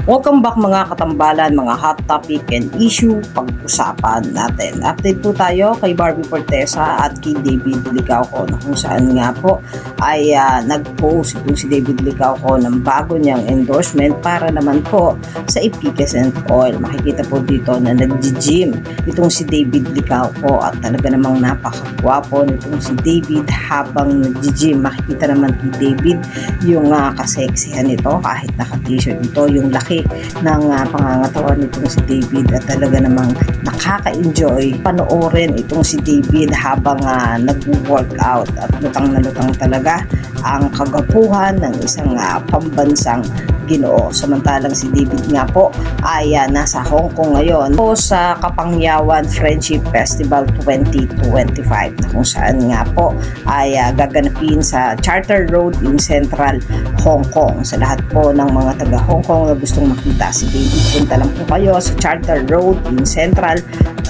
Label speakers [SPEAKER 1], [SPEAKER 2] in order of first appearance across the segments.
[SPEAKER 1] Welcome back mga katambalan, mga hot topic and issue pag-usapan natin. Update po tayo kay Barbie Fortesa at kay David Licauco na kung saan nga po ay nag-post itong si David Licauco ng bago niyang endorsement para naman po sa Efficacent Oil. Makikita po dito na nag-gym itong si David Licauco at talaga namang napakagwapo nitong si David habang nag-gym. Makikita naman kay David yung kaseksihan nito kahit naka-t-shirt ito, yung laki ng pangangatawan nitong si David at talaga namang nakaka-enjoy panoorin itong si David habang nag-workout at lutang na lutang talaga ang kagapuhan ng isang pambansang Ginoo. Samantalang si David nga po ay nasa Hong Kong ngayon po sa Kapangyawan Friendship Festival 2025 na kung saan nga po ay gaganapin sa Charter Road in Central Hong Kong. Sa lahat po ng mga taga Hong Kong na gustong makita si David, punta lang po kayo sa Charter Road in Central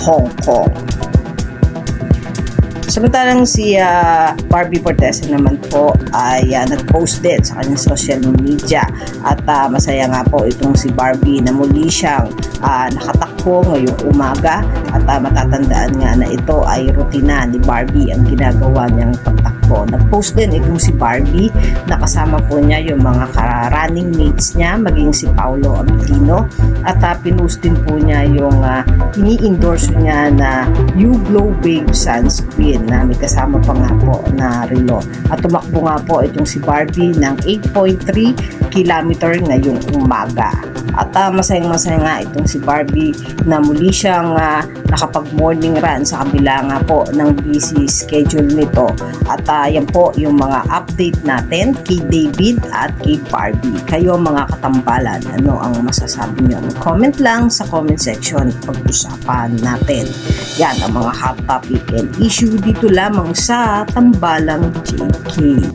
[SPEAKER 1] Hong Kong. Samantalang si Barbie Fortesa naman po ay nag-post din sa kanyang social media at masaya nga po itong si Barbie na muli siyang nakatakbo ngayong umaga at matatandaan nga na ito ay rutina ni Barbie ang ginagawa niyang pagtakbo. Nag-post din itong si Barbie na kasama po niya yung mga running mates niya, maging si Paolo Abilino at pinost din po niya yung ini-endorse niya na U-Glow Babe Sunscreen na may kasama pa nga po na relo. At tumakbo nga po itong si Barbie ng 8.3 kilometer ngayong umaga. At masayang-masaya nga itong si Barbie na muli siyang nakapag-morning run sa kabila nga po ng busy schedule nito. At yan po yung mga update natin kay David at kay Barbie. Kayo mga katambalan, ano ang masasabi niyo? Comment lang sa comment section, pag-usapan natin. Yan ang mga hot topic and issue dito lamang sa Tambalang JK.